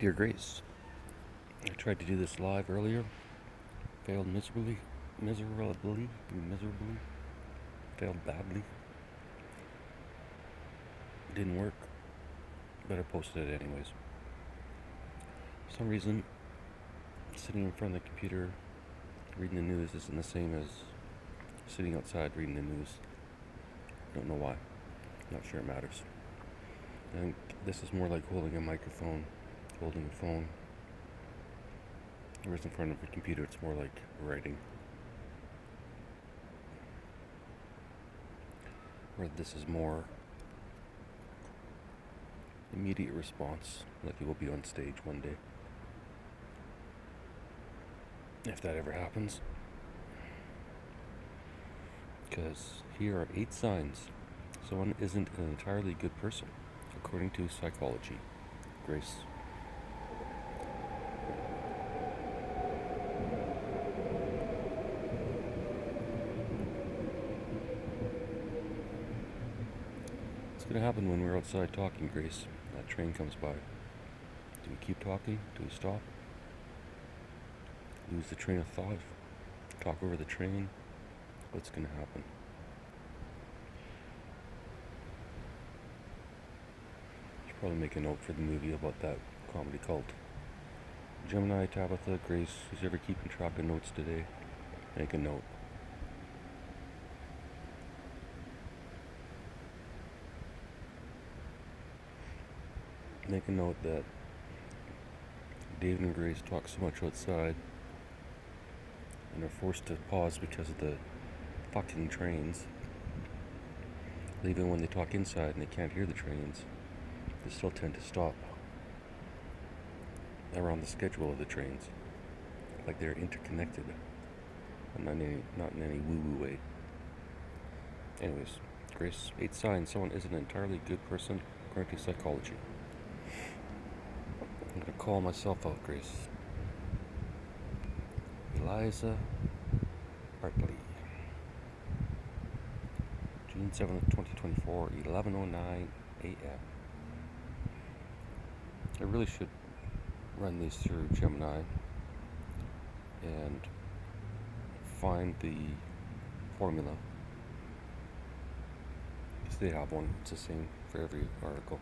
Dear Grace, I tried to do this live earlier, failed miserably, failed badly, didn't work, but I posted it anyways. For some reason, sitting in front of the computer reading the news isn't the same as sitting outside reading the news. Don't know why. Not sure it matters. I think this is more like holding a microphone, holding a phone. Whereas in front of a computer, it's more like writing. Where this is more immediate response, like you will be on stage one day. If that ever happens. Because here are 8 signs someone isn't an entirely good person, according to psychology. Grace. What's going to happen when we're outside talking, Grace? That train comes by. Do we keep talking? Do we stop? Lose the train of thought? Talk over the train? What's going to happen? Should probably make a note for the movie about that comedy cult. Gemini, Tabitha, Grace, who's ever keeping track of notes today? Make a note. Make a note that David and Grace talk so much outside and are forced to pause because of the fucking trains. Even when they talk inside and they can't hear the trains, they still tend to stop around the schedule of the trains, like they're interconnected, and not in any woo-woo way. Anyways, Grace, 8 signs someone isn't an entirely good person according to psychology. I'm going to call myself out, Grace. Eliza Bartley. June 7th, 2024, 11:09 a.m. I really should run these through Gemini and find the formula. Because they have one. It's the same for every article.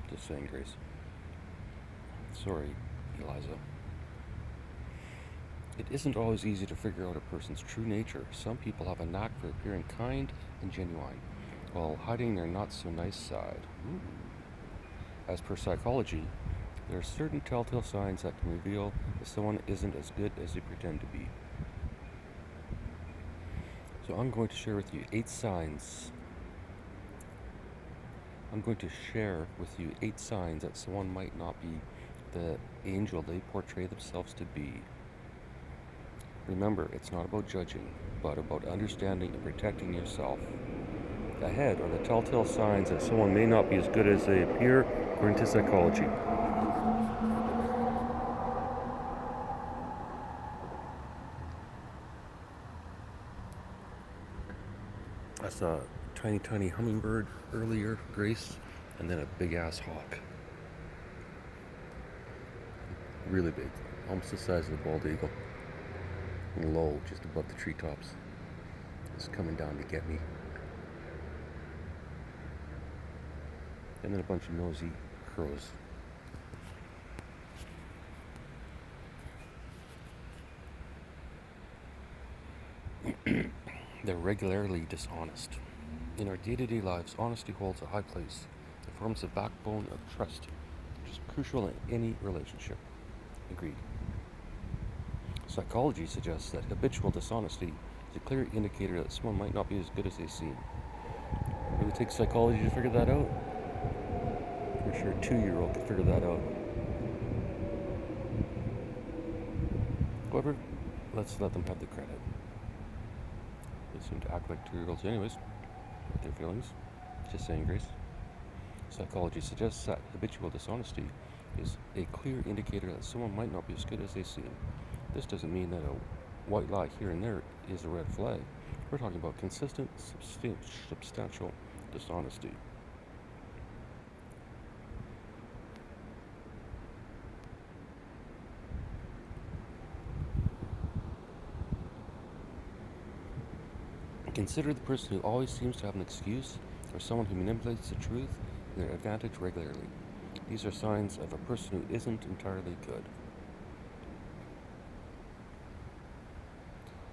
Just saying, Grace. Sorry, Eliza. It isn't always easy to figure out a person's true nature. Some people have a knack for appearing kind and genuine, while hiding their not-so-nice side. As per psychology, there are certain telltale signs that can reveal that someone isn't as good as they pretend to be. So I'm going to share with you 8 signs. I'm going to share with you 8 signs that someone might not be the angel they portray themselves to be. Remember, it's not about judging, but about understanding and protecting yourself. Ahead are the telltale signs that someone may not be as good as they appear according to psychology. I saw a tiny hummingbird earlier, Grace, and then a big-ass hawk. Really big, almost the size of a bald eagle. And low, just above the treetops. It's coming down to get me. And then a bunch of nosy crows. They're regularly dishonest. In our day-to-day lives, honesty holds a high place. It forms the backbone of trust, which is crucial in any relationship. Agreed. Psychology suggests that habitual dishonesty is a clear indicator that someone might not be as good as they seem. It would take psychology to figure that out. I'm sure a 2-year-old could figure that out. However, let's let them have the credit. They seem to act like 2-year-olds anyways, with their feelings. Just saying, Grace. Psychology suggests that habitual dishonesty is a clear indicator that someone might not be as good as they seem. This doesn't mean that a white lie here and there is a red flag. We're talking about consistent, substantial dishonesty. Consider the person who always seems to have an excuse, or someone who manipulates the truth to their advantage regularly. These are signs of a person who isn't entirely good.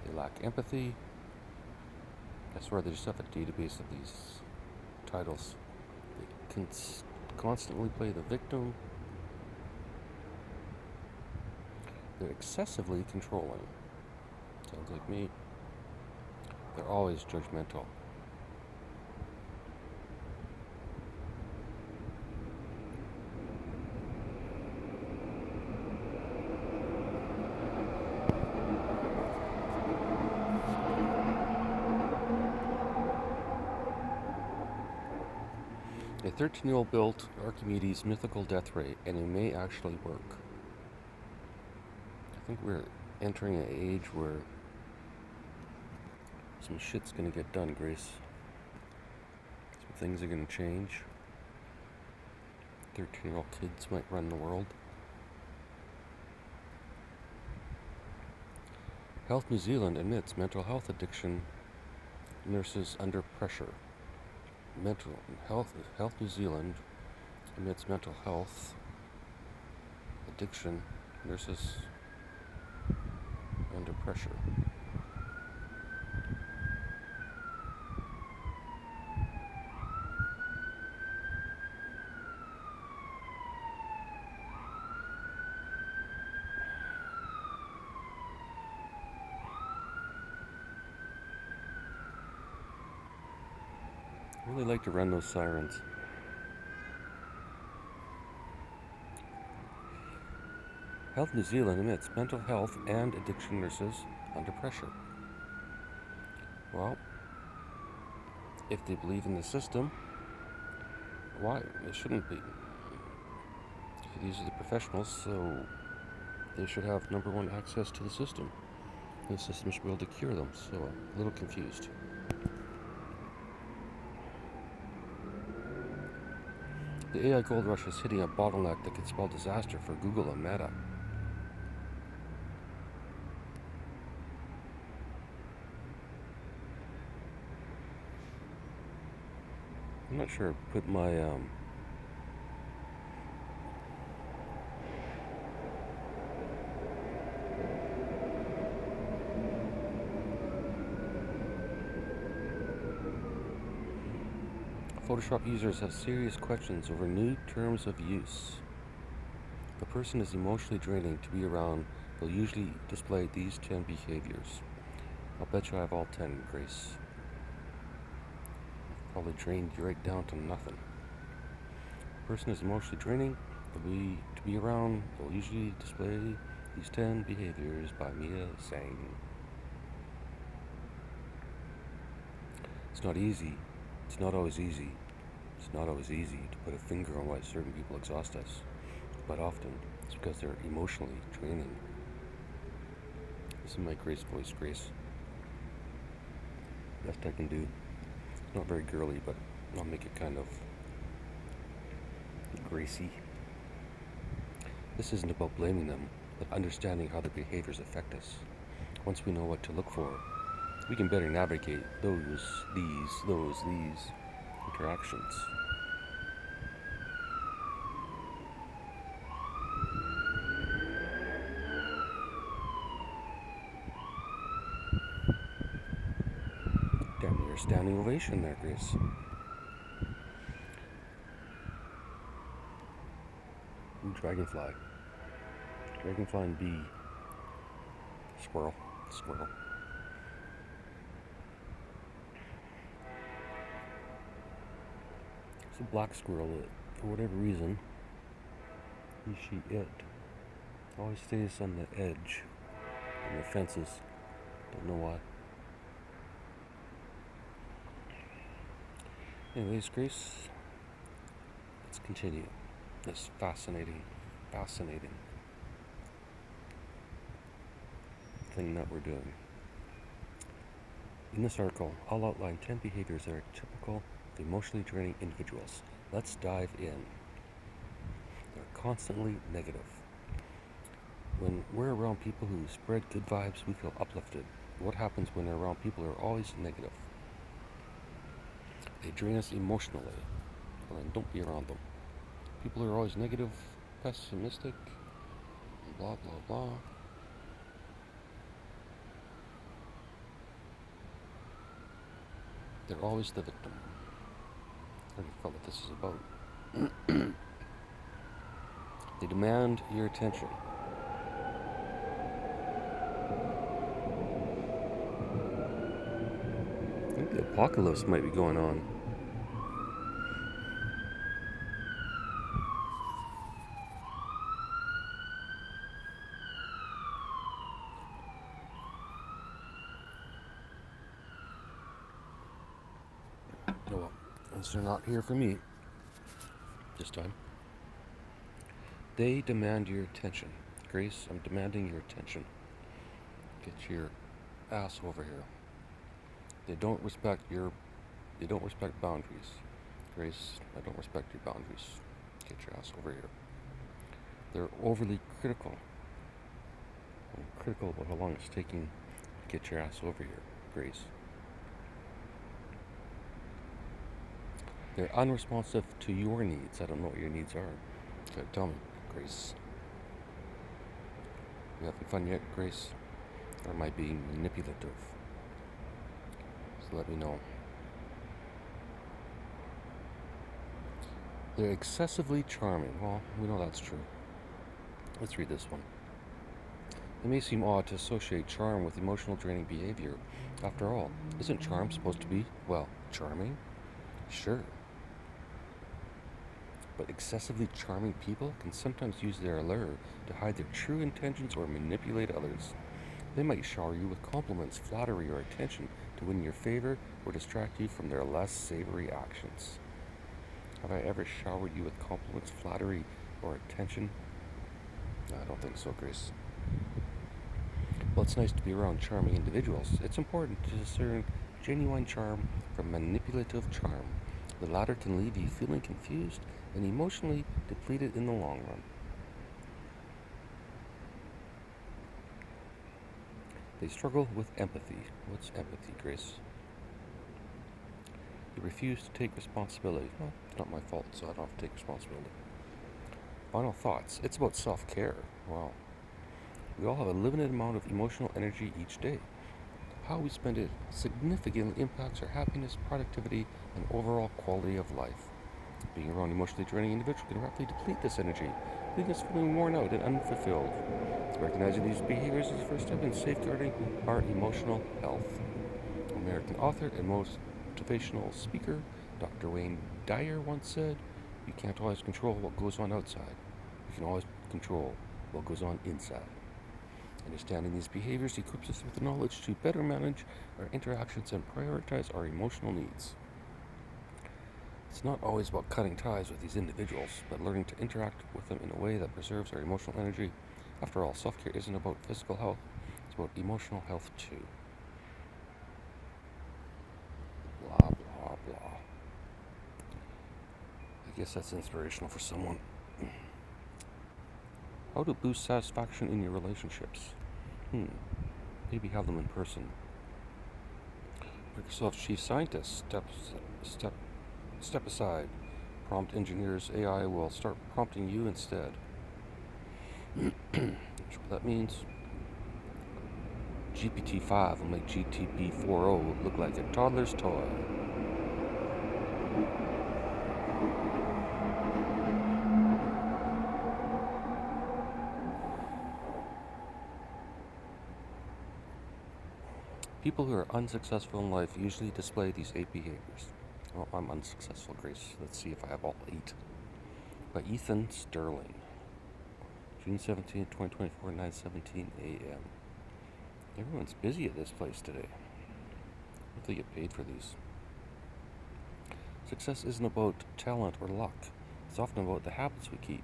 They lack empathy. I swear they just have a database of these titles. They constantly play the victim. They're excessively controlling. Sounds like me. They're always judgmental. A 13-year-old built Archimedes' mythical death ray, and it may actually work. I think we're entering an age where some shit's gonna get done, Grace. Some things are gonna change. 13-year-old kids might run the world. Health New Zealand admits mental health addiction nurses under pressure. Health New Zealand admits mental health addiction nurses under pressure. I really like to run those sirens. Health New Zealand admits mental health and addiction nurses under pressure. Well, if they believe in the system, why? They shouldn't be. These are the professionals, so they should have number one access to the system. The system should be able to cure them, so I'm a little confused. The AI gold rush is hitting a bottleneck that could spell disaster for Google and Meta. I'm not sure I put my Photoshop users have serious questions over new terms of use. If a person is emotionally draining to be around, they'll usually display these 10 behaviors. I'll bet you I have all 10, Grace. Probably drained you right down to nothing. If a person is emotionally draining to be around, they'll usually display these 10 behaviors by Mia saying. It's not easy. It's not always easy. It's not always easy to put a finger on why certain people exhaust us, but often it's because they're emotionally draining. This is my Grace voice, Grace. Best I can do. It's not very girly, but I'll make it kind of Gracie. This isn't about blaming them, but understanding how their behaviors affect us. Once we know what to look for, we can better navigate these interactions. Damn near standing ovation there, Grace. Ooh, dragonfly. Dragonfly and bee. Squirrel. It's a black squirrel that, for whatever reason, it always stays on the edge, on the fences. Don't know why. Anyways, Grace, let's continue this fascinating thing that we're doing. In this article, I'll outline 10 behaviors that are typical of emotionally draining individuals. Let's dive in. They're constantly negative. When we're around people who spread good vibes, we feel uplifted. What happens when we're around people who are always negative? They drain us emotionally. Well, then don't be around them. People who are always negative, pessimistic, blah blah blah. They're always the victim. I already felt what this is about. They demand your attention. I think the apocalypse might be going on. Oh well, since they're not here for me this time. They demand your attention. Grace, I'm demanding your attention. Get your ass over here. They don't respect boundaries. Grace, I don't respect your boundaries. Get your ass over here. They're overly critical. I'm critical about how long it's taking to get your ass over here. Grace. They're unresponsive to your needs. I don't know what your needs are. Okay, tell me, Grace. You having fun yet, Grace? Or am I being manipulative? So let me know. They're excessively charming. Well, we know that's true. Let's read this one. It may seem odd to associate charm with emotional draining behavior. After all, isn't charm supposed to be, well, charming? Sure. But excessively charming people can sometimes use their allure to hide their true intentions or manipulate others. They might shower you with compliments, flattery, or attention to win your favor or distract you from their less savory actions. Have I ever showered you with compliments, flattery, or attention? I don't think so, Grace. Well, it's nice to be around charming individuals. It's important to discern genuine charm from manipulative charm. The latter can leave you feeling confused and emotionally depleted in the long run. They struggle with empathy. What's empathy, Grace? You refuse to take responsibility. Well, it's not my fault, so I don't have to take responsibility. Final thoughts. It's about self-care. Wow. We all have a limited amount of emotional energy each day. How we spend it significantly impacts our happiness, productivity, and overall quality of life. Being around emotionally draining individuals can rapidly deplete this energy, leaving us feeling worn out and unfulfilled. Recognizing these behaviors is the first step in safeguarding our emotional health. American author and motivational speaker Dr. Wayne Dyer once said, "You can't always control what goes on outside. You can always control what goes on inside." Understanding these behaviors equips us with the knowledge to better manage our interactions and prioritize our emotional needs. It's not always about cutting ties with these individuals, but learning to interact with them in a way that preserves our emotional energy. After all, self-care isn't about physical health, it's about emotional health too. Blah, blah, blah. I guess that's inspirational for someone. How to boost satisfaction in your relationships? Maybe have them in person. Microsoft's chief scientist step aside. Prompt engineers AI will start prompting you instead. That's what that means. GPT-5 will make GTP 4.0 look like a toddler's toy. People who are unsuccessful in life usually display these 8 behaviors. Well, I'm unsuccessful, Grace. Let's see if I have all 8. By Ethan Sterling. June 17, 2024, 9:17 a.m. Everyone's busy at this place today. Hope they get paid for these. Success isn't about talent or luck. It's often about the habits we keep.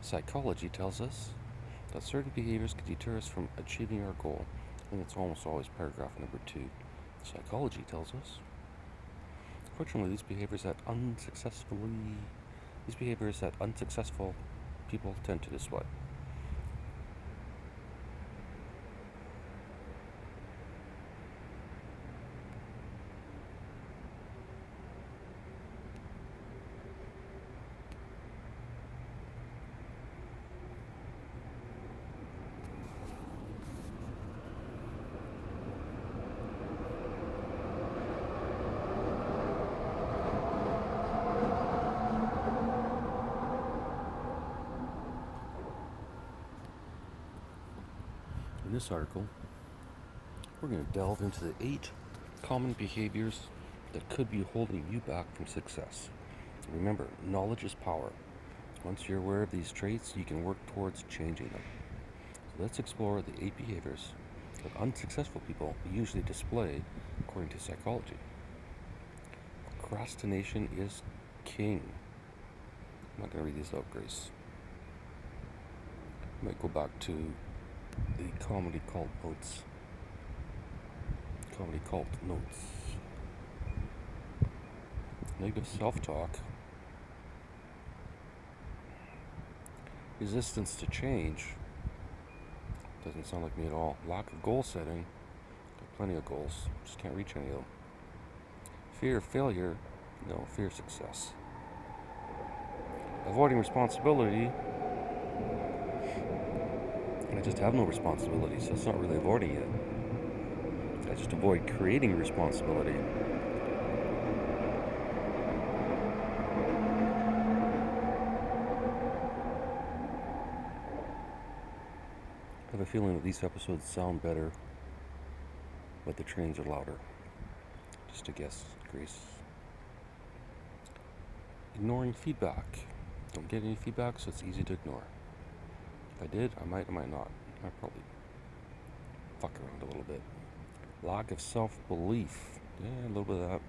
Psychology tells us that certain behaviors can deter us from achieving our goal. I think it's almost always paragraph number 2. Psychology tells us. Fortunately, these behaviors that unsuccessful people tend to display. In this article, we're going to delve into the 8 common behaviors that could be holding you back from success. Remember, knowledge is power. Once you're aware of these traits, you can work towards changing them. So let's explore the 8 behaviors that unsuccessful people usually display according to psychology. Procrastination is king. I'm not going to read these out, Grace. I might go back to the comedy cult notes. Negative self-talk. Resistance to change. Doesn't sound like me at all. Lack of goal setting. Got plenty of goals. Just can't reach any of them. Fear of failure. No, fear of success. Avoiding responsibility. I just have no responsibility, so it's not really avoiding it. I just avoid creating responsibility. I have a feeling that these episodes sound better, but the trains are louder. Just a guess, Grace. Ignoring feedback. Don't get any feedback, so it's easy to ignore. If I did, I might not. I'd probably fuck around a little bit. Lack of self-belief. Yeah, a little bit of that.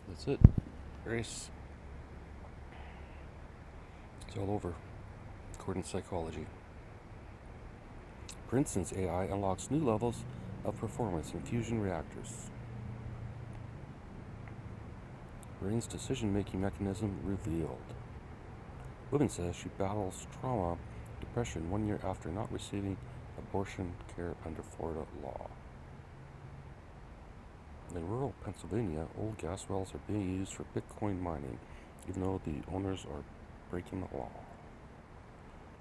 That's it. Grace. It's all over, according to psychology. For instance, AI unlocks new levels of performance in fusion reactors. Brain's decision-making mechanism revealed. Woman says she battles trauma, depression 1 year after not receiving abortion care under Florida law. In rural Pennsylvania, old gas wells are being used for Bitcoin mining, even though the owners are breaking the law.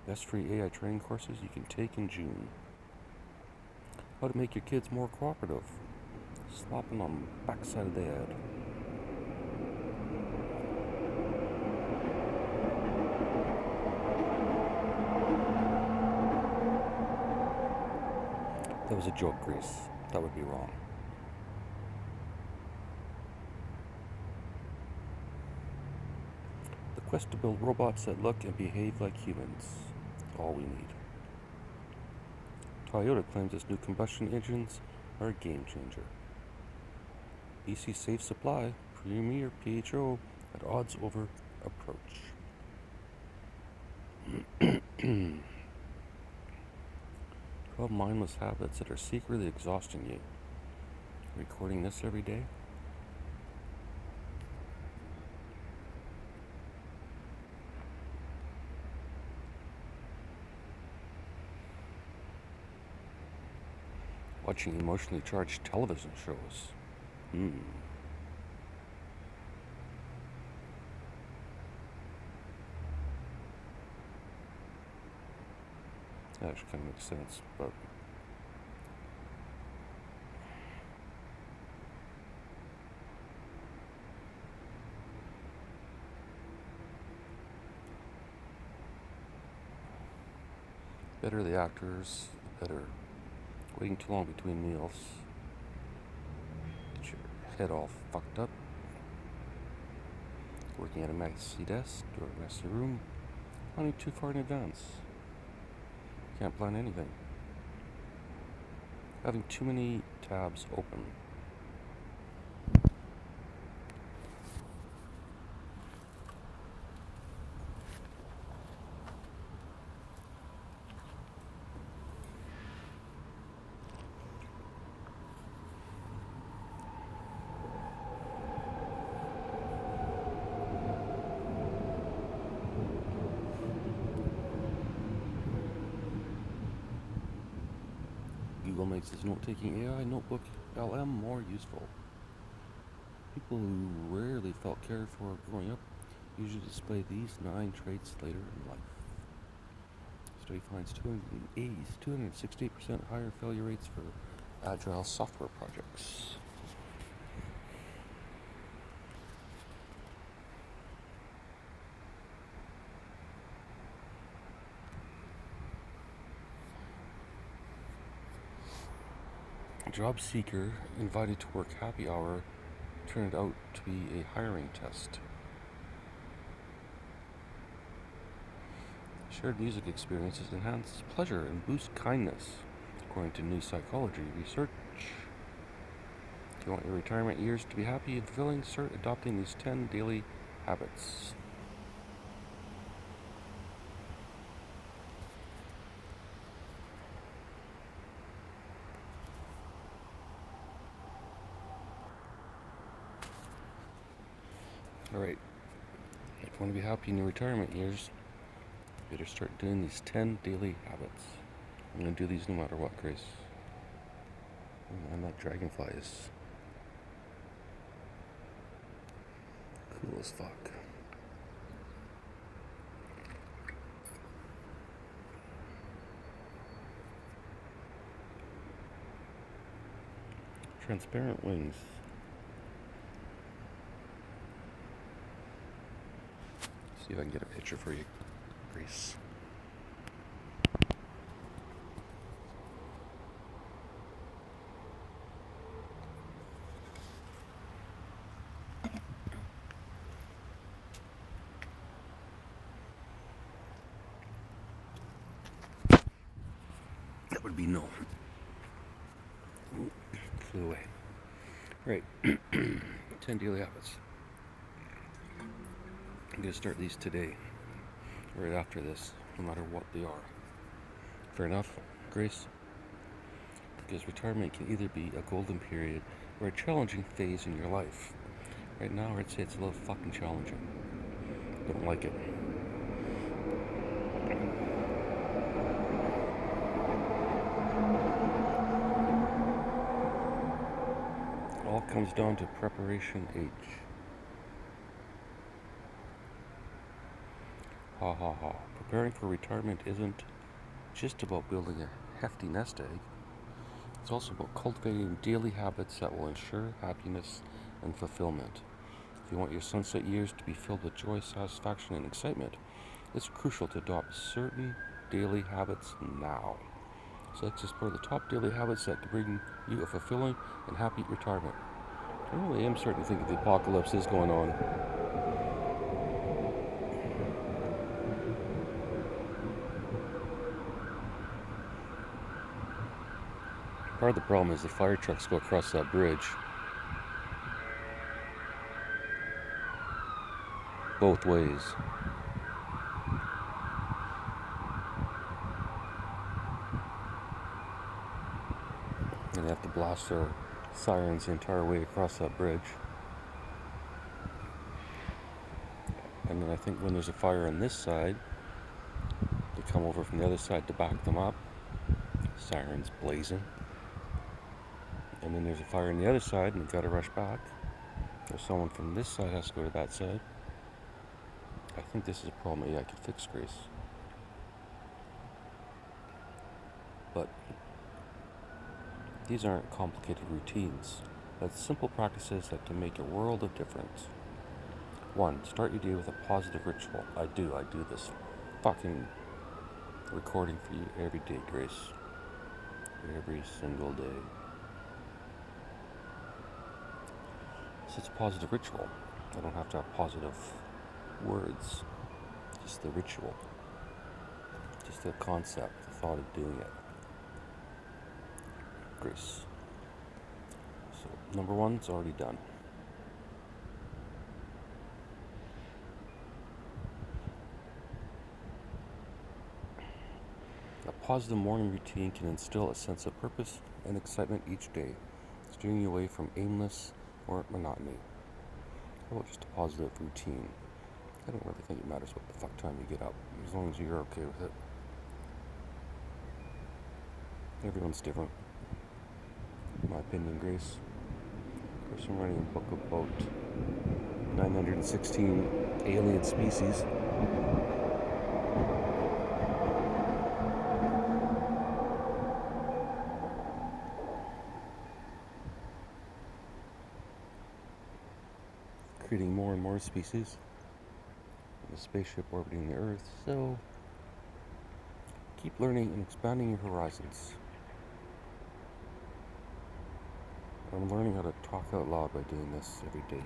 Best free AI training courses you can take in June. How to make your kids more cooperative. Slap them on the backside of the head. That was a joke, Grace. That would be wrong. The quest to build robots that look and behave like humans. All we need. Toyota claims its new combustion engines are a game changer. BC Safe Supply, Premier PHO at odds over approach. 12 mindless habits that are secretly exhausting you. Recording this every day? Watching emotionally charged television shows. That actually kind of makes sense, but better the actors, the better. Waiting too long between meals. Get your head all fucked up. Working at a messy desk or a messy room. Planning too far in advance. Can't plan anything. Having too many tabs open. Google makes this note-taking AI notebook LM more useful. People who rarely felt cared for growing up usually display these 9 traits later in life. Study finds 268% higher failure rates for agile software projects. job seeker invited to work happy hour turned out to be a hiring test. Shared music experiences enhance pleasure and boost kindness, according to new psychology research. If you want your retirement years to be happy and fulfilling, start adopting these 10 daily habits. Alright, if you want to be happy in your retirement years, you better start doing these 10 daily habits. I'm going to do these no matter what, Grace. And that dragonfly is cool as fuck. Transparent wings. See if I can get a picture for you, Grace. That would be no. Ooh, flew away. Right. 10 daily habits. I'm going to start these today, right after this, no matter what they are. Fair enough, Grace? Because retirement can either be a golden period or a challenging phase in your life. Right now, I'd say it's a little fucking challenging. Don't like it. It all comes down to preparation H. Ha ha ha. Preparing for retirement isn't just about building a hefty nest egg. It's also about cultivating daily habits that will ensure happiness and fulfillment. If you want your sunset years to be filled with joy, satisfaction, and excitement, it's crucial to adopt certain daily habits now. So let's explore the top daily habits that can bring you a fulfilling and happy retirement. I really am starting to think that the apocalypse is going on. Part of the problem is the fire trucks go across that bridge both ways. And they have to blast their sirens the entire way across that bridge. And then I think when there's a fire on this side, they come over from the other side to back them up. Sirens blazing. And then there's a fire on the other side and they've got to rush back. Or someone from this side has to go to that side. I think this is a problem I could fix, Grace. But these aren't complicated routines, but simple practices that can make a world of difference. 1. Start your day with a positive ritual. I do this fucking recording for you every day, Grace. Every single day. So it's a positive ritual. I don't have to have positive words. Just the ritual. Just the concept, the thought of doing it. Grace. So, number 1, it's already done. A positive morning routine can instill a sense of purpose and excitement each day, steering you away from aimless or monotony. How about just a positive routine? I don't really think it matters what the fuck time you get up, as long as you're okay with it. Everyone's different. In my opinion, Grace. Of course, I'm writing a book about 916 alien species. Creating more and more species. The spaceship orbiting the Earth, so keep learning and expanding your horizons. I'm learning how to talk out loud by doing this every day.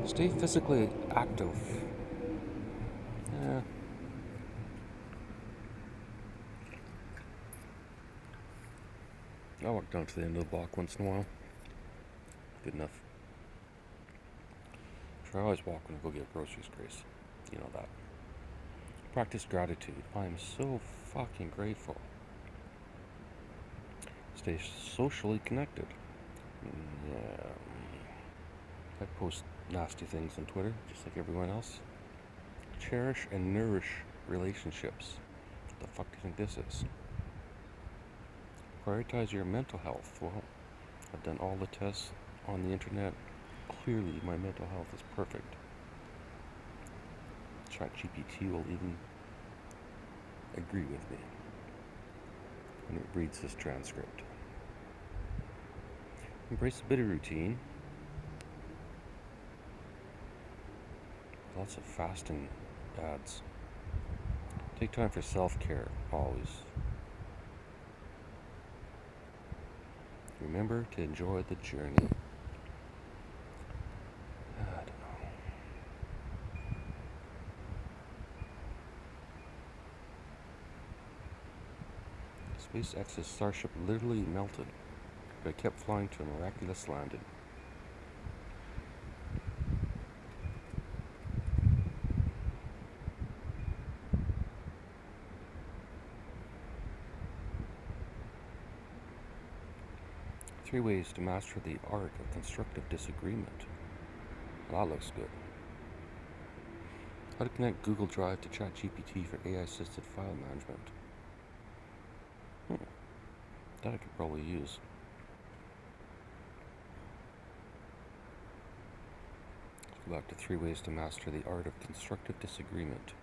Stay physically active. Yeah. I walk down to the end of the block once in a while. Good enough. I always walk when I go get groceries, Grace. You know that. Practice gratitude. I am so fucking grateful. Stay socially connected. Yeah. I post nasty things on Twitter, just like everyone else. Cherish and nourish relationships. What the fuck do you think this is? Prioritize your mental health. Well, I've done all the tests on the internet. Clearly, my mental health is perfect. ChatGPT will even agree with me when it reads this transcript. Embrace a bit of routine. Lots of fasting ads. Take time for self-care, always. Remember to enjoy the journey. I don't know. SpaceX's Starship literally melted, but it kept flying to a miraculous landing. Three ways to master the art of constructive disagreement. Well, that looks good. How to connect Google Drive to ChatGPT for AI-assisted file management. That I could probably use. Let's go back to 3 ways to master the art of constructive disagreement.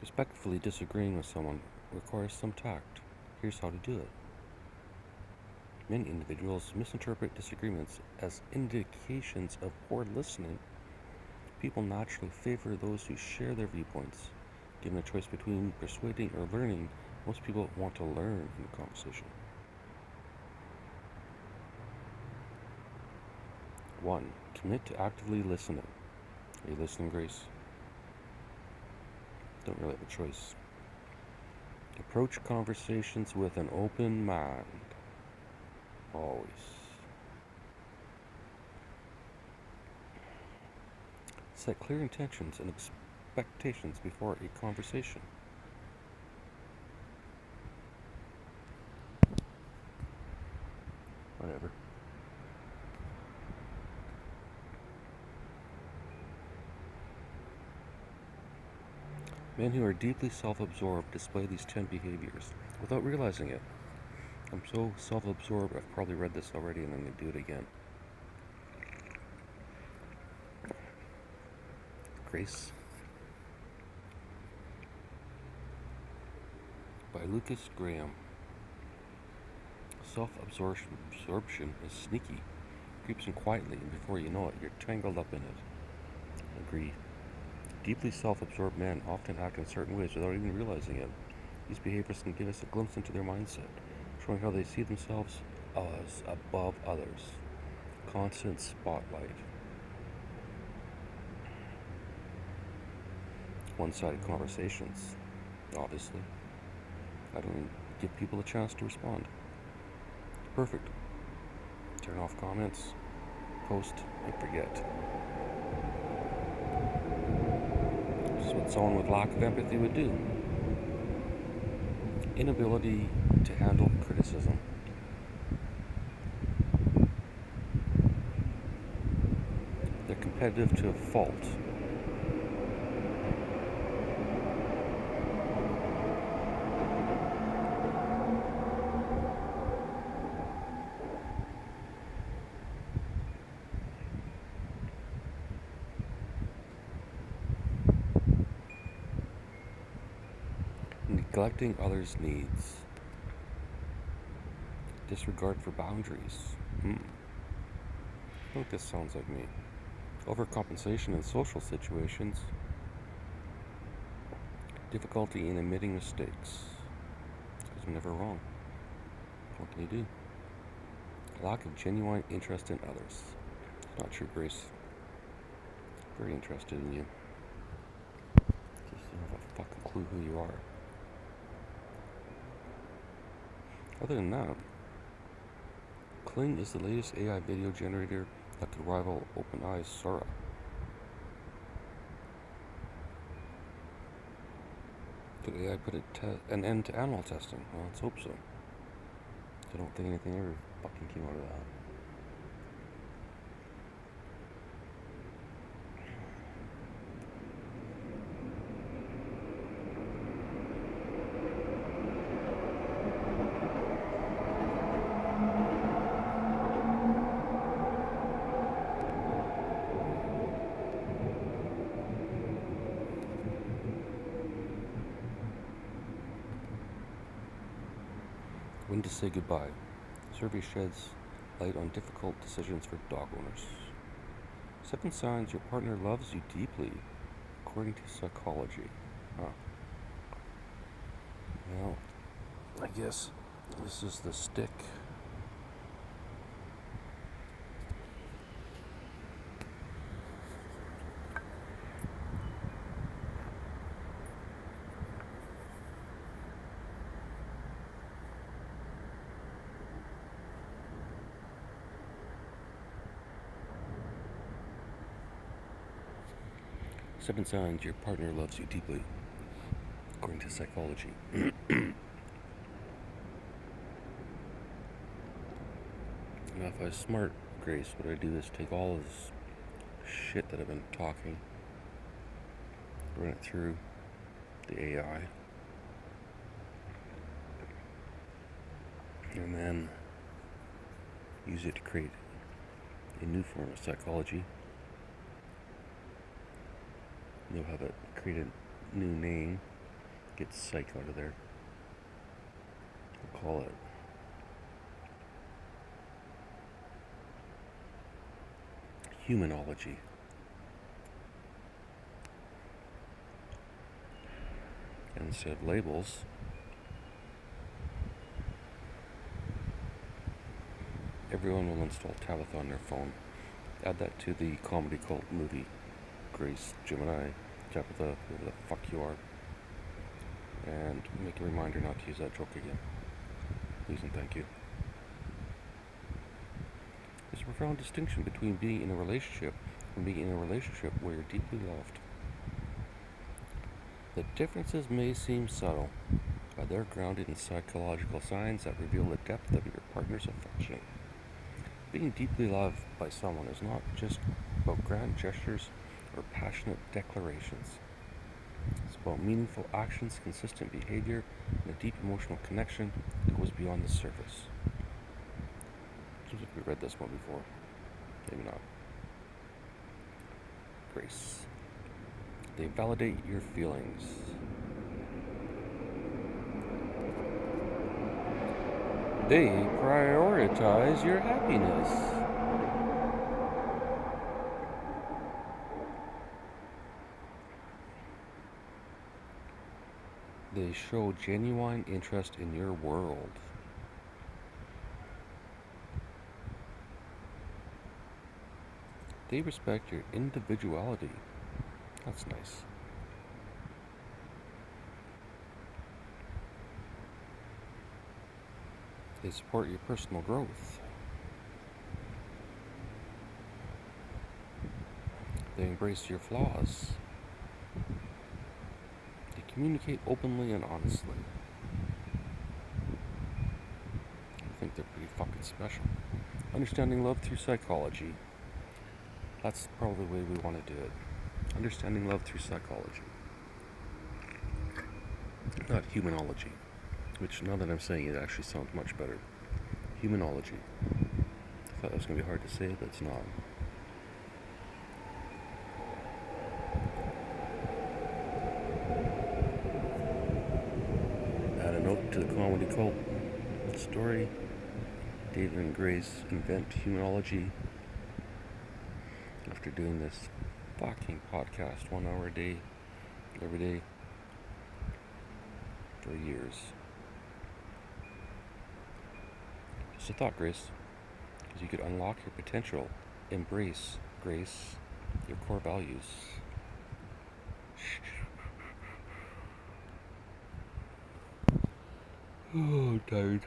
Respectfully disagreeing with someone requires some tact. Here's how to do it. Many individuals misinterpret disagreements as indications of poor listening. People naturally favor those who share their viewpoints. Given a choice between persuading or learning, most people want to learn from the conversation. 1. Commit to actively listening. Are you listening, Grace? Don't really have a choice. Approach conversations with an open mind. Always. Set clear intentions and expectations before a conversation. Whatever. Men who are deeply self-absorbed display these 10 behaviors without realizing it. I'm so self-absorbed, I've probably read this already and I'm going to do it again. Grace. By Lucas Graham. Self-absorption is sneaky. Creeps in quietly, and before you know it, you're tangled up in it. Agree. Deeply self-absorbed men often act in certain ways without even realizing it. These behaviors can give us a glimpse into their mindset, showing how they see themselves as above others. Constant spotlight. One-sided conversations, obviously. I don't even give people a chance to respond. Perfect. Turn off comments, post, and forget. This is what someone with lack of empathy would do. Inability to handle criticism. They're competitive to a fault. Neglecting others' needs. Disregard for boundaries. I think this sounds like me. Overcompensation in social situations. Difficulty in admitting mistakes. Because I'm never wrong. What can you do? Lack of genuine interest in others. It's not true, Grace. Very interested in you. Just don't have a fucking clue who you are. Other than that, Kling is the latest AI video generator that could rival OpenAI's Sora. Could AI put an end to animal testing? Well, let's hope so. I don't think anything ever fucking came out of that. When to say goodbye. Survey sheds light on difficult decisions for dog owners. 7 signs your partner loves you deeply, according to psychology. Well, I guess this is the stick. Seven signs your partner loves you deeply, according to psychology. Now, if I was smart, Grace, what I'd do is take all this shit that I've been talking, run it through the AI, and then use it to create a new form of psychology. You'll have it create a new name, get psych out of there. We'll call it humanology. And instead of labels, everyone will install Tabitha on their phone. Add that to the comedy cult movie, Grace, Gemini, Tabitha, whoever the fuck you are. And make a reminder not to use that joke again. Please and thank you. There's a profound distinction between being in a relationship and being in a relationship where you're deeply loved. The differences may seem subtle, but they're grounded in psychological signs that reveal the depth of your partner's affection. Being deeply loved by someone is not just about grand gestures or passionate declarations. It's about meaningful actions, consistent behavior, and a deep emotional connection that goes beyond the surface. Seems like we read this one before. Maybe not. Grace. They validate your feelings. They prioritize your happiness. They show genuine interest in your world. They respect your individuality. That's nice. They support your personal growth. They embrace your flaws. They communicate openly and honestly. I think they're pretty fucking special. Understanding love through psychology. That's probably the way we want to do it. Understanding love through psychology. Not humanology. Which, now that I'm saying it, actually sounds much better. Humanology. I thought that was going to be hard to say, but it's not. Add a note to the comedy cult story. David and Grace invent humanology after doing this fucking podcast 1 hour a day, every day, for years. Just a thought, Grace, because you could unlock your potential, embrace, Grace, your core values. Oh, I'm tired.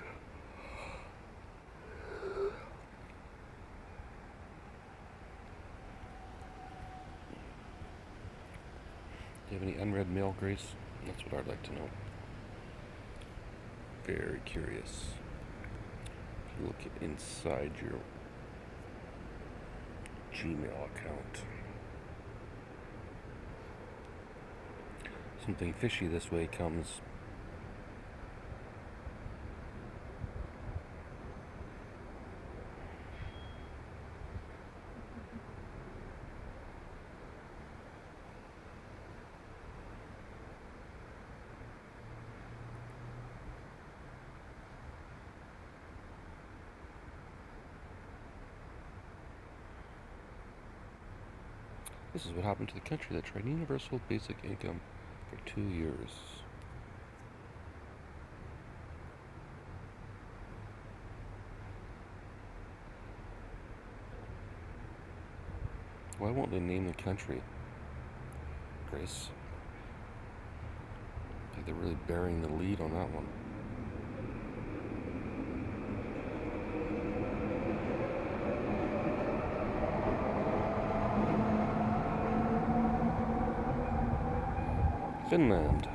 Do you have any unread mail, Grace? That's what I'd like to know. Very curious. Look inside your Gmail account. Something fishy this way comes. This is what happened to the country that tried universal basic income for 2 years. Why won't they name the country, Grace? I think they're really burying the lead on that one. Finland.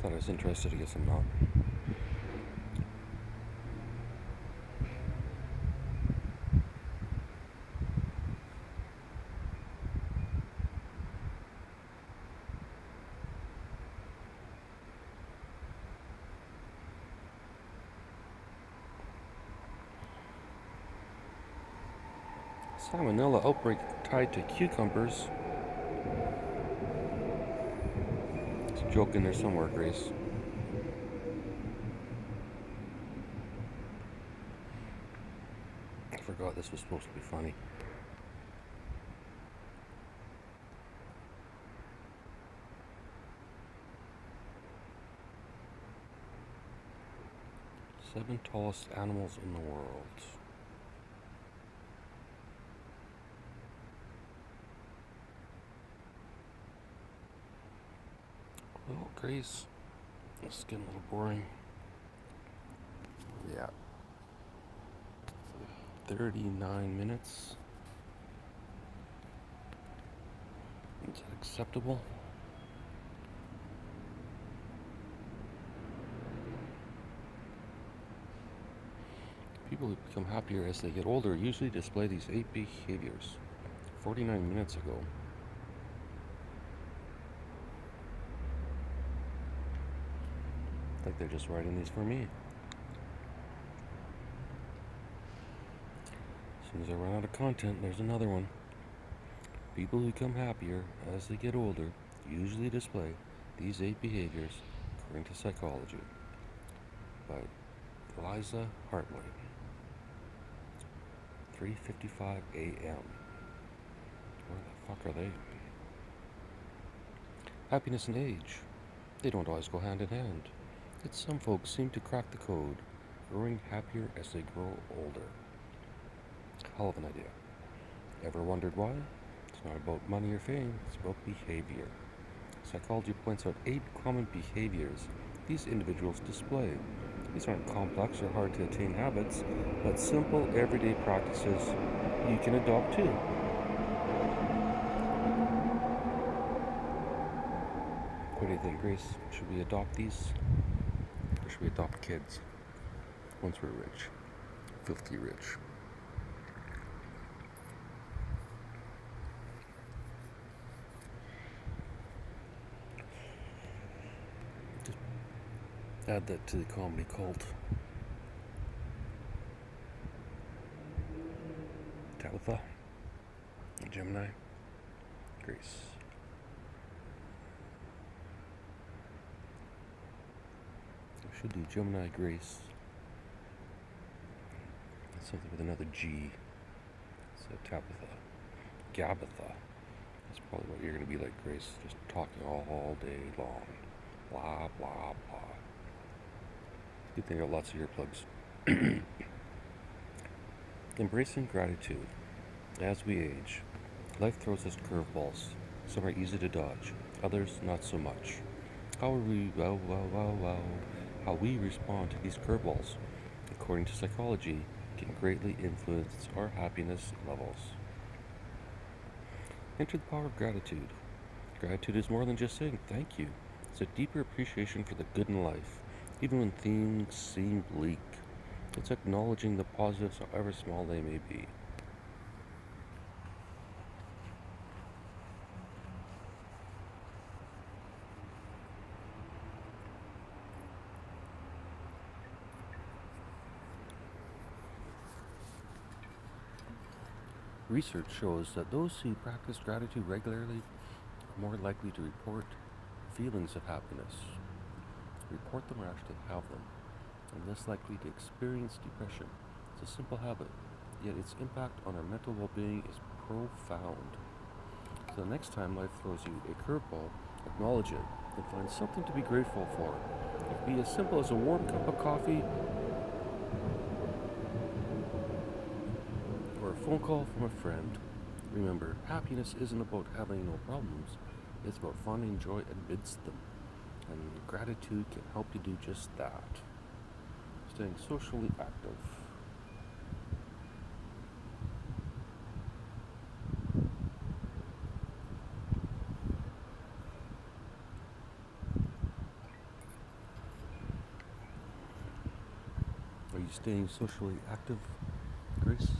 Thought I was interested, I guess I'm not. Salmonella outbreak tied to cucumbers. There's a joke in there somewhere, Grace. I forgot this was supposed to be funny. Seven tallest animals in the world. Well, Grace, this is getting a little boring. Yeah. 39 minutes. Is that acceptable? People who become happier as they get older usually display these 8 behaviors. 49 minutes ago. I think they're just writing these for me. As soon as I run out of content, there's another one. People who become happier as they get older usually display these 8 behaviors according to psychology. By Eliza Hartley. 3:55 a.m. Where the fuck are they? Happiness and age. They don't always go hand in hand. Yet some folks seem to crack the code, growing happier as they grow older. Hell of an idea. Ever wondered why? It's not about money or fame, it's about behavior. Psychology points out 8 common behaviors these individuals display. These aren't complex or hard to attain habits, but simple everyday practices you can adopt too. What do you think, Grace? Should we adopt these? Or should we adopt kids? Once we're rich. Filthy rich. Add that to the comedy cult. Tabitha, Gemini, Grace. I should do Gemini, Grace. Something with another G. So Tabitha, Gabitha. That's probably what you're going to be like, Grace. Just talking all day long. Blah, blah, blah. Good thing I got lots of earplugs. Embracing gratitude. As we age, life throws us curveballs. Some are easy to dodge, others not so much. How we respond to these curveballs, according to psychology, can greatly influence our happiness levels. Enter the power of gratitude. Gratitude is more than just saying thank you. It's a deeper appreciation for the good in life, even when things seem bleak. It's acknowledging the positives, however small they may be. Research shows that those who practice gratitude regularly are more likely to report feelings of happiness, report them or actually have them, and less likely to experience depression. It's a simple habit, yet its impact on our mental well-being is profound. So the next time life throws you a curveball, acknowledge it and find something to be grateful for. It can be as simple as a warm cup of coffee or a phone call from a friend. Remember, happiness isn't about having no problems, it's about finding joy amidst them. And gratitude can help you do just that. Staying socially active. Are you staying socially active, Grace?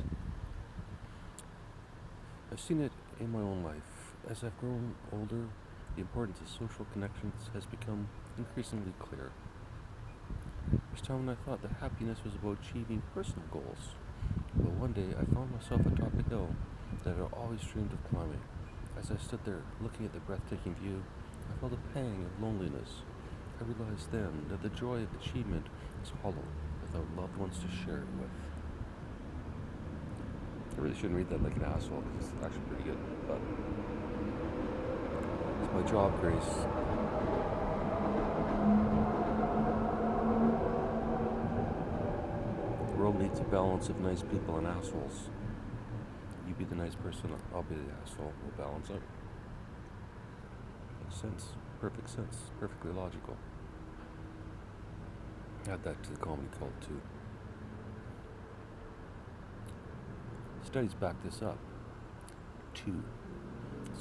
I've seen it in my own life. As I've grown older, the importance of social connections has become increasingly clear. There's a time when I thought that happiness was about achieving personal goals, but one day I found myself atop a hill that I always dreamed of climbing. As I stood there looking at the breathtaking view, I felt a pang of loneliness. I realized then that the joy of achievement is hollow without loved ones to share it with. I really shouldn't read that like an asshole because it's actually pretty good, but it's my job, Grace. The world needs a balance of nice people and assholes. You be the nice person, I'll be the asshole. We'll balance out. Makes sense. Perfect sense. Perfectly logical. Add that to the comedy cult too. Studies back this up. 2.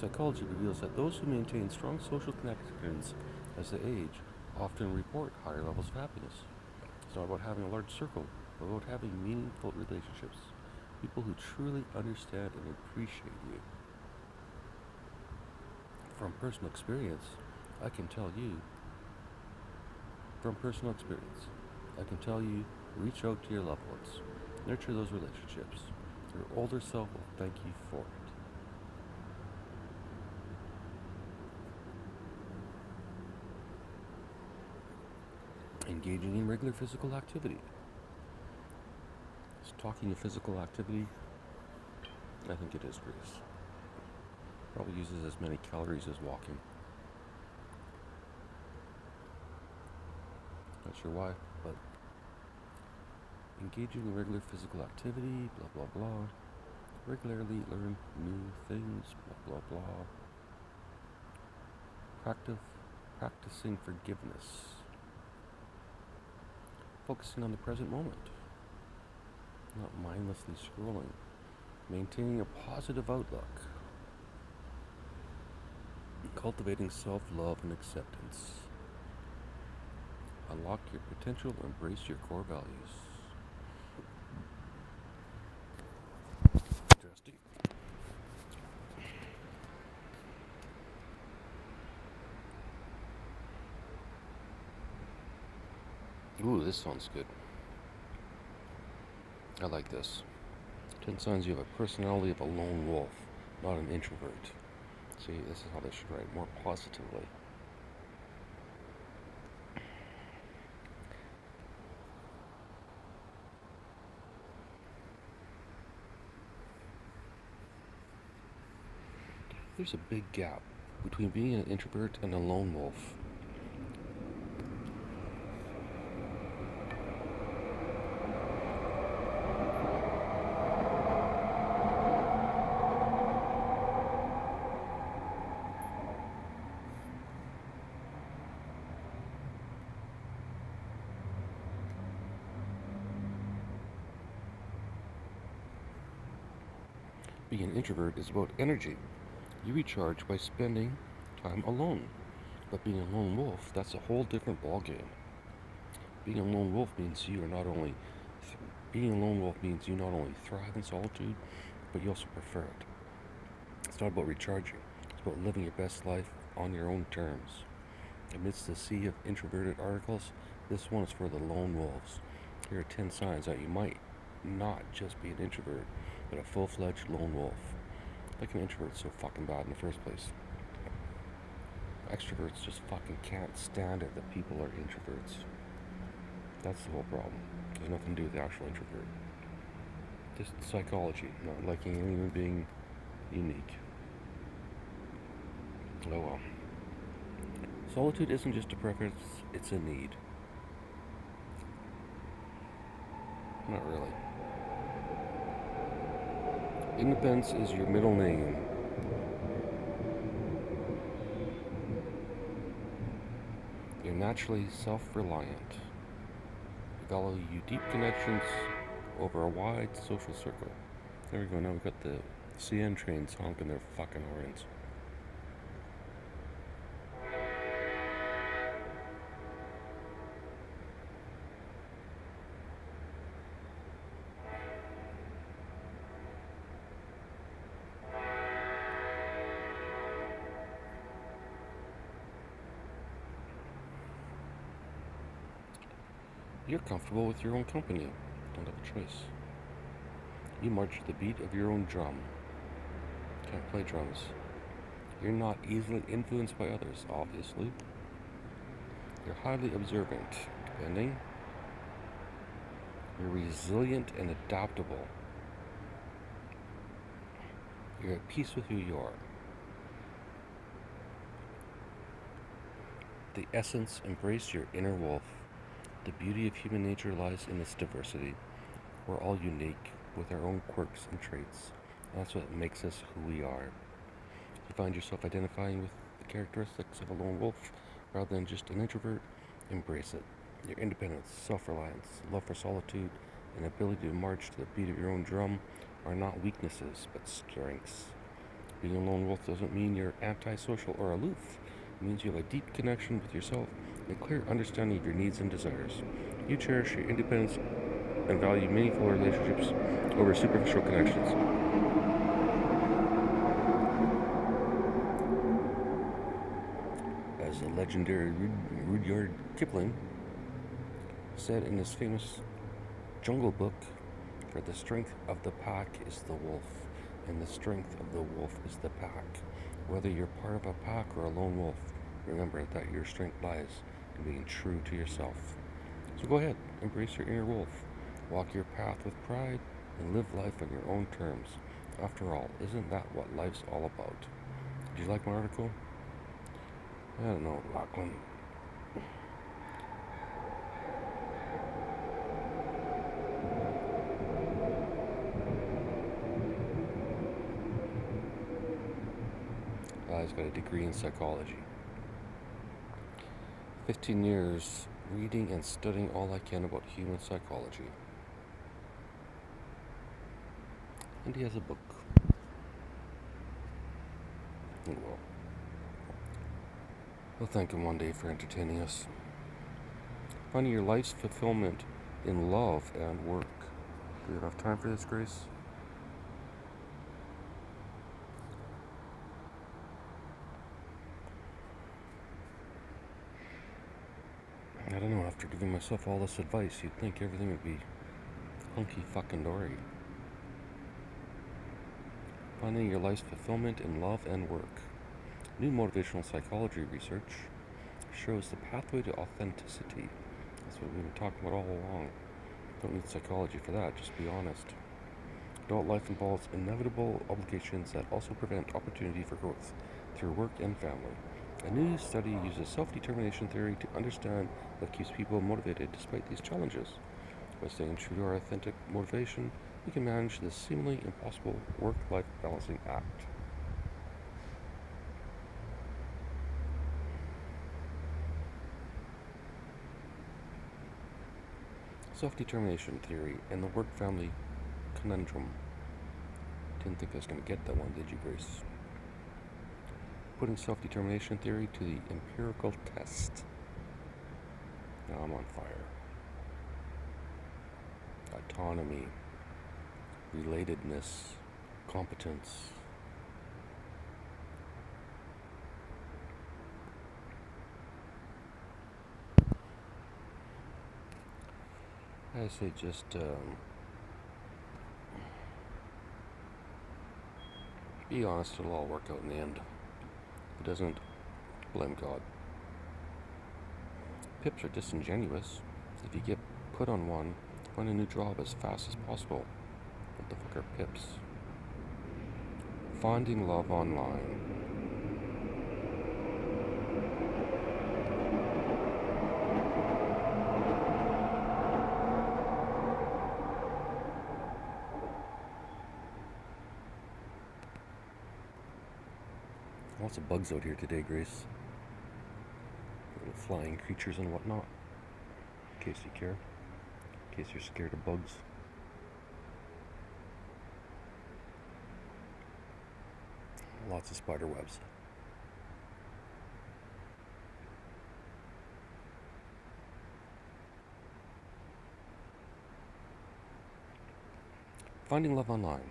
Psychology reveals that those who maintain strong social connections as they age often report higher levels of happiness. It's not about having a large circle, but about having meaningful relationships. People who truly understand and appreciate you. From personal experience, I can tell you, reach out to your loved ones. Nurture those relationships. Your older self will thank you for it. Engaging in regular physical activity. Is talking of physical activity? I think it is, Grace. Probably uses as many calories as walking. Not sure why, but engaging in regular physical activity, blah blah blah. Regularly learn new things, blah blah blah. Practicing forgiveness. Focusing on the present moment. Not mindlessly scrolling. Maintaining a positive outlook. Cultivating self-love and acceptance. Unlock your potential, embrace your core values. Interesting. Ooh, this sounds good. I like this. 10 signs you have a personality of a lone wolf, not an introvert. See, this is how they should write, more positively. There's a big gap between being an introvert and a lone wolf. Being an introvert is about energy. You recharge by spending time alone. But being a lone wolf, that's a whole different ballgame. Being a lone wolf means you not only thrive in solitude, but you also prefer it. It's not about recharging. It's about living your best life on your own terms. Amidst the sea of introverted articles, this one is for the lone wolves. Here are 10 signs that you might not just be an introvert, but a full-fledged lone wolf. Like an introvert's so fucking bad in the first place. Extroverts just fucking can't stand it that people are introverts. That's the whole problem. It has nothing to do with the actual introvert. Just psychology, not liking anyone being unique. Oh well. Solitude isn't just a preference, it's a need. Not really. Independence is your middle name. You're naturally self-reliant. You value deep connections over a wide social circle. There we go, now we've got the CN trains honking their fucking horns. You're comfortable with your own company. Don't have a choice. You march to the beat of your own drum. Can't play drums. You're not easily influenced by others, obviously. You're highly observant, depending. You're resilient and adaptable. You're at peace with who you are. The essence, embrace your inner wolf. The beauty of human nature lies in its diversity. We're all unique, with our own quirks and traits. And that's what makes us who we are. If you find yourself identifying with the characteristics of a lone wolf rather than just an introvert, embrace it. Your independence, self-reliance, love for solitude, and ability to march to the beat of your own drum are not weaknesses, but strengths. Being a lone wolf doesn't mean you're antisocial or aloof. It means you have a deep connection with yourself and a clear understanding of your needs and desires. You cherish your independence and value meaningful relationships over superficial connections. As the legendary Rudyard Kipling said in his famous Jungle Book, for the strength of the pack is the wolf, and the strength of the wolf is the pack. Whether you're part of a pack or a lone wolf, remember that your strength lies in being true to yourself. So go ahead, embrace your inner wolf. Walk your path with pride and live life on your own terms. After all, isn't that what life's all about? Did you like my article? I don't know, Lachlan. He's got a degree in psychology. 15 years reading and studying all I can about human psychology. And he has a book. Well, we'll thank him one day for entertaining us. Finding your life's fulfillment in love and work. Do you have time for this, Grace? I don't know. After giving myself all this advice, you'd think everything would be hunky fucking dory. Finding your life's fulfillment in love and work. New motivational psychology research shows the pathway to authenticity. That's what we've been talking about all along. Don't need psychology for that, just be honest. Adult life involves inevitable obligations that also prevent opportunity for growth through work and family. A new study uses self-determination theory to understand what keeps people motivated despite these challenges. By staying true to our authentic motivation, we can manage this seemingly impossible work-life balancing act. Self-determination theory and the work-family conundrum. Didn't think I was going to get that one, did you, Grace? Putting self-determination theory to the empirical test. Now I'm on fire. Autonomy, relatedness, competence. I say just be honest, it'll all work out in the end. If it doesn't, blame God. Pips are disingenuous. If you get put on one, find a new job as fast as possible. What the fuck are pips? Finding love online. Lots of bugs out here today, Grace. Little flying creatures and whatnot. In case you care. In case you're scared of bugs. Lots of spider webs. Finding love online.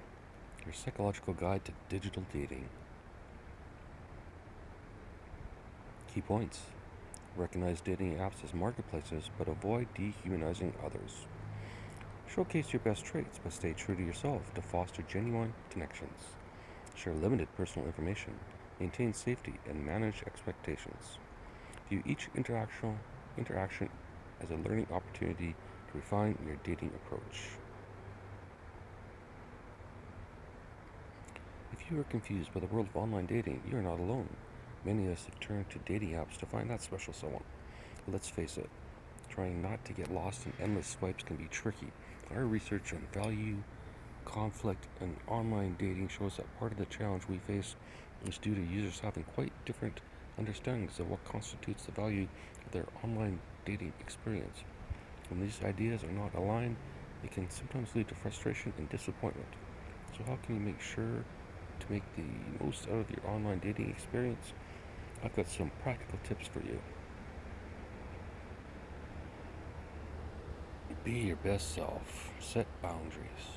Your psychological guide to digital dating. Key points. Recognize dating apps as marketplaces, but avoid dehumanizing others. Showcase your best traits, but stay true to yourself to foster genuine connections. Share limited personal information. Maintain safety and manage expectations. View each interaction as a learning opportunity to refine your dating approach. If you are confused by the world of online dating, you are not alone. Many of us have turned to dating apps to find that special someone. But let's face it, trying not to get lost in endless swipes can be tricky. Our research on value, conflict, and online dating shows that part of the challenge we face is due to users having quite different understandings of what constitutes the value of their online dating experience. When these ideas are not aligned, it can sometimes lead to frustration and disappointment. So how can you make sure to make the most out of your online dating experience? I've got some practical tips for you. Be your best self. Set boundaries.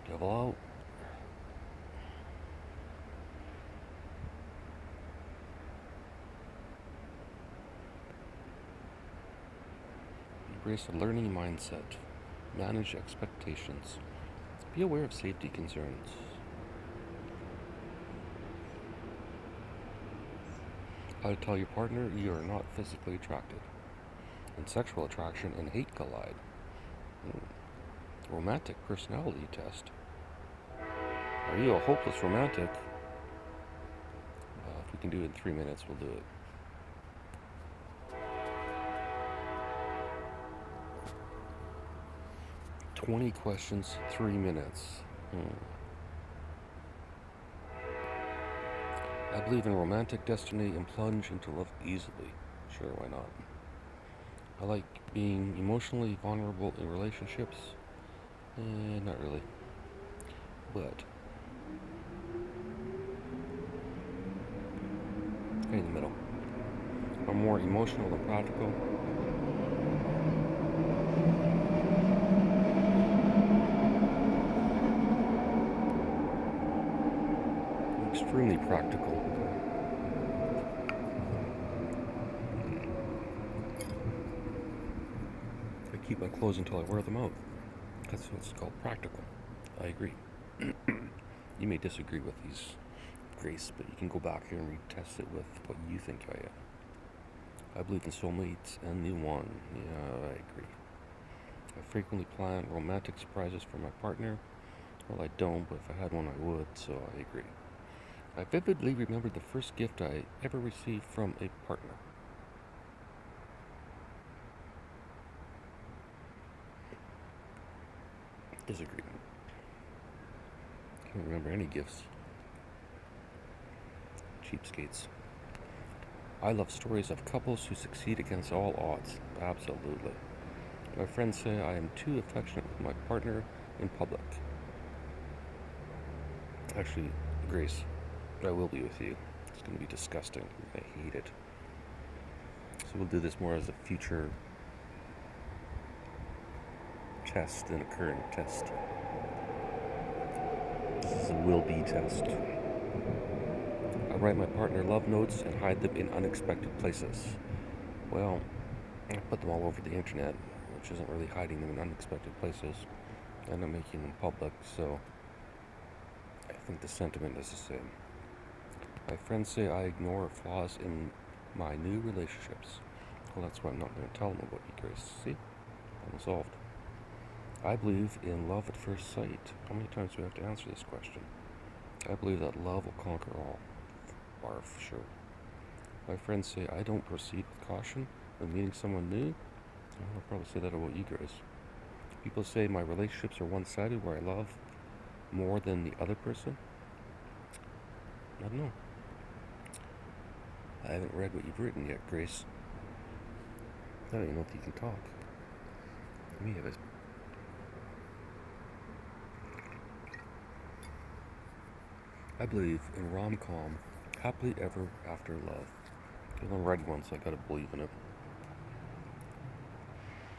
Devil out. Embrace a learning mindset. Manage expectations. Be aware of safety concerns. How to tell your partner you are not physically attracted. And sexual attraction and hate collide. Romantic personality test. Are you a hopeless romantic? If we can do it in 3 minutes, we'll do it. "20 questions, 3 minutes. I believe in romantic destiny and plunge into love easily. Sure, why not? I like being emotionally vulnerable in relationships. Not really. But in the middle. I'm more emotional than practical. I'm extremely practical. keep my clothes until I wear them out. That's what's called practical. I agree. You may disagree with these, Grace, but you can go back here and retest it with what you think I am. I believe in soulmates and the one. Yeah, I agree. I frequently plan romantic surprises for my partner. Well, I don't, but if I had one, I would, so I agree. I vividly remember the first gift I ever received from a partner. Disagree. Can't remember any gifts. Cheapskates. I love stories of couples who succeed against all odds. Absolutely. My friends say I am too affectionate with my partner in public. Actually, Grace, I will be with you. It's going to be disgusting. I hate it. So we'll do this more as a future test than a current test. This is a will-be test. I write my partner love notes and hide them in unexpected places. Well, I put them all over the internet, which isn't really hiding them in unexpected places, and I'm making them public, so I think the sentiment is the same. My friends say I ignore flaws in my new relationships. Well, that's why I'm not going to tell them about you, Grace. See? Problem solved. I believe in love at first sight. How many times do we have to answer this question? I believe that love will conquer all. Barf, sure. My friends say I don't proceed with caution when meeting someone new. I'll probably say that about you, Grace. People say my relationships are one-sided, where I love more than the other person. I don't know. I haven't read what you've written yet, Grace. I don't even know if you can talk. Let me have it. I believe in rom-com, happily ever after love. I'm writing one, so I gotta believe in it.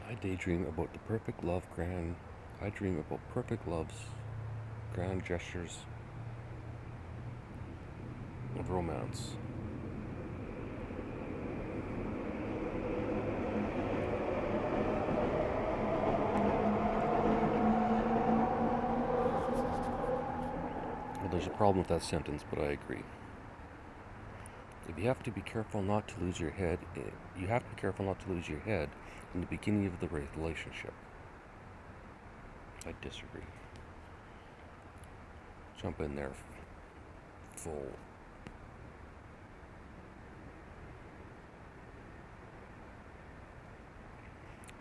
I daydream about the perfect love I dream about perfect loves, grand gestures of romance. Well, there's a problem with that sentence, but I agree. If you have to be careful not to lose your head, you have to be careful not to lose your head in the beginning of the relationship. I disagree. Jump in there full.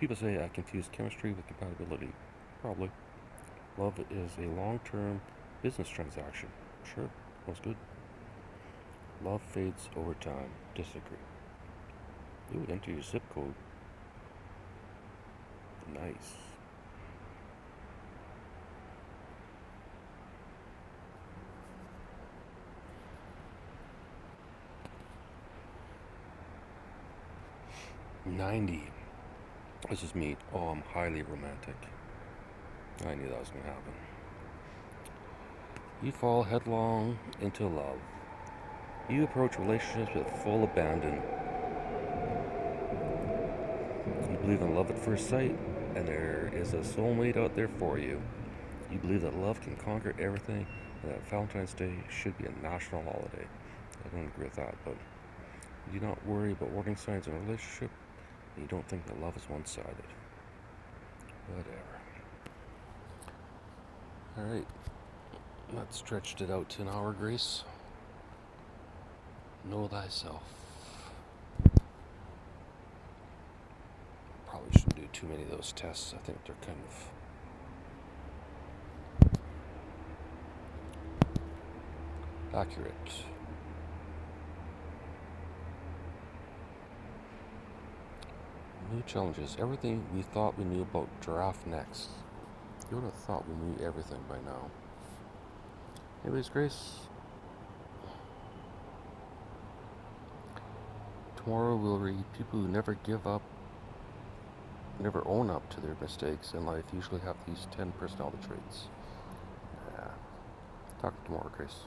People say I confuse chemistry with compatibility. Probably. Love is a long-term business transaction. Sure, that's good. Love fades over time. Disagree. Ooh, enter your zip code. Nice. $90. This is me. Oh, I'm highly romantic. I knew that was going to happen. You fall headlong into love. You approach relationships with full abandon. You believe in love at first sight, and there is a soulmate out there for you. You believe that love can conquer everything, and that Valentine's Day should be a national holiday. I don't agree with that, but you do not worry about warning signs in a relationship, and you don't think that love is one-sided. Whatever. Alright, that stretched it out to an hour, Grace. Know thyself. Probably shouldn't do too many of those tests. I think they're kind of accurate. New challenges. Everything we thought we knew about giraffe necks. You would have thought we knew everything by now. Anyways, Grace, tomorrow we'll read people who never give up, never own up to their mistakes in life, usually have these 10 personality traits. Yeah. Talk tomorrow, Grace.